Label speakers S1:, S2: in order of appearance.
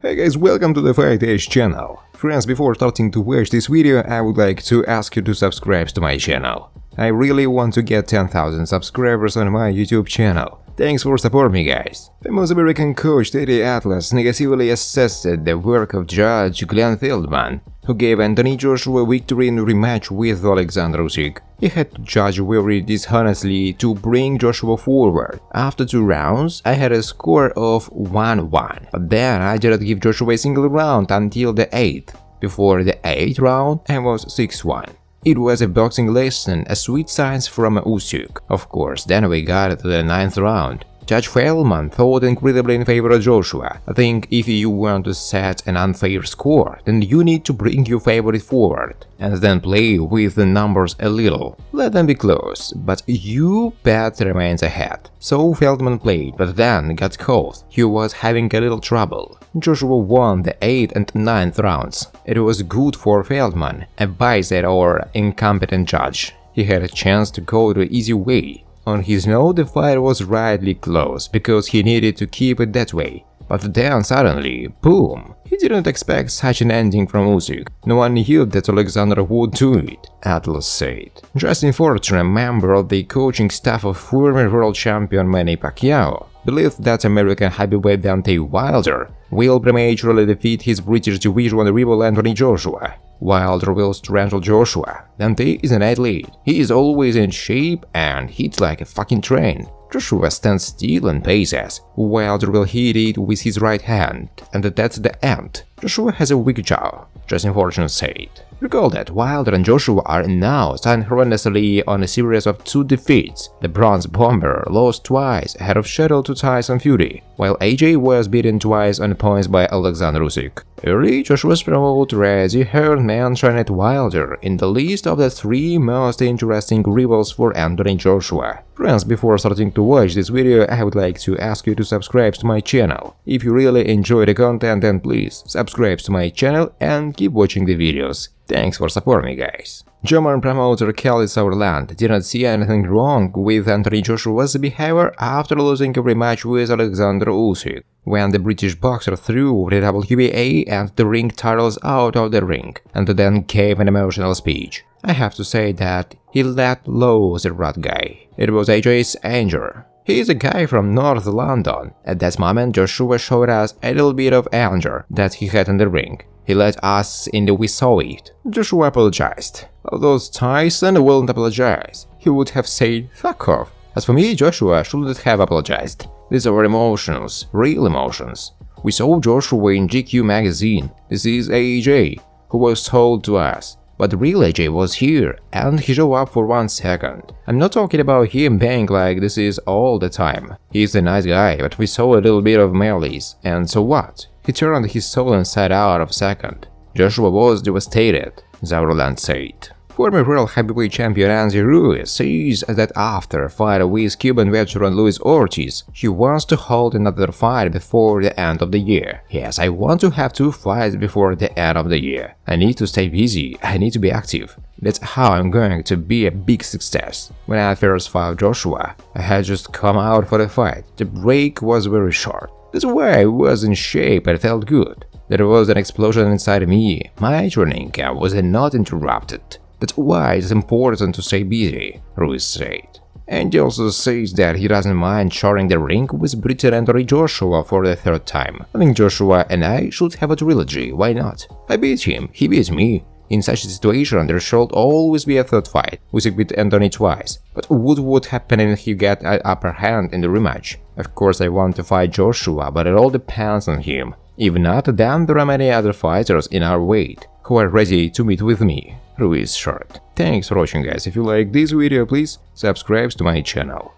S1: Hey guys, welcome to the Fight Edge channel. Friends, before starting to watch this video, I would like to ask you to subscribe to my channel. I really want to get 10,000 subscribers on my YouTube channel. Thanks for supporting me, guys. Famous American coach Teddy Atlas negatively assessed the work of Judge Glenn Feldman, who gave Anthony Joshua a victory in a rematch with Alexander Usyk. He had to judge very dishonestly to bring Joshua forward. After 2 rounds, I had a score of 1-1, but then I didn't give Joshua a single round until the 8th. Before the 8th round, I was 6-1. It was a boxing lesson, a sweet science from Usyk. Of course, then we got to the 9th round. Judge Feldman thought incredibly in favor of Joshua. I think if you want to set an unfair score, then you need to bring your favorite forward, and then play with the numbers a little. Let them be close, but you bet remains ahead. So Feldman played, but then got caught. He was having a little trouble. Joshua won the 8th and 9th rounds. It was good for Feldman, a biased or incompetent judge. He had a chance to go the easy way. On his note, the fight was rightly close, because he needed to keep it that way. But then suddenly, boom! He didn't expect such an ending from Usyk. No one knew that Alexander would do it, Atlas said. Justin Fortune, a member of the coaching staff of former world champion Manny Pacquiao, believed that American heavyweight Deontay Wilder will prematurely defeat his British division rival Anthony Joshua. Wilder will strangle Joshua. Deontay is an athlete. He is always in shape and hits like a fucking train. Joshua stands still and paces. Wilder will hit it with his right hand, and that's the end. Joshua has a weak jaw, Justin Fortune said. Recall that Wilder and Joshua are now synchronously on a series of 2 defeats. The Bronze Bomber lost twice ahead of schedule to Tyson Fury, while AJ was beaten twice on points by Alexander Usyk. Early, Joshua's promoter Hearn mentioned Wilder in the list of the 3 most interesting rivals for Anthony Joshua. Friends, before starting to watch this video, I would like to ask you to subscribe to my channel. If you really enjoy the content, then please subscribe to my channel and keep watching the videos. Thanks for supporting me, guys. German promoter Kelly Sauerland didn't see anything wrong with Anthony Joshua's behavior after losing a rematch with Alexander Usyk, when the British boxer threw the WBA and the ring titles out of the ring, and then gave an emotional speech. I have to say that he let loose the rat guy. It was AJ's anger. He is a guy from North London. At that moment, Joshua showed us a little bit of anger that he had in the ring. He let us in we saw it. Joshua apologized. Although Tyson wouldn't apologize. He would have said, fuck off. As for me, Joshua shouldn't have apologized. These are emotions, real emotions. We saw Joshua in GQ magazine. This is AJ, who was told to us. But the real AJ was here, and he showed up for 1 second. I'm not talking about him being like this is all the time. He's a nice guy, but we saw a little bit of malice, and so what? He turned his soul inside out of a second. Joshua was devastated, Sauerland said. Former world heavyweight champion Andy Ruiz says that after a fight with Cuban veteran Luis Ortiz, he wants to hold another fight before the end of the year. Yes, I want to have 2 fights before the end of the year. I need to stay busy, I need to be active. That's how I'm going to be a big success. When I first fought Joshua, I had just come out for the fight. The break was very short. That's why I was in shape and felt good. There was an explosion inside me. My training camp was not interrupted. That's why it's important to stay busy, Ruiz said. And he also says that he doesn't mind sharing the ring with British Anthony Joshua for the 3rd time. I think Joshua and I should have a trilogy, why not? I beat him, he beat me. In such a situation, there should always be a 3rd fight. Usyk beat Anthony twice. But what would happen if he got an upper hand in the rematch? Of course I want to fight Joshua, but it all depends on him. If not, then there are many other fighters in our weight who are ready to meet with me, Ruiz short. Thanks for watching, guys. If you like this video, please subscribe to my channel.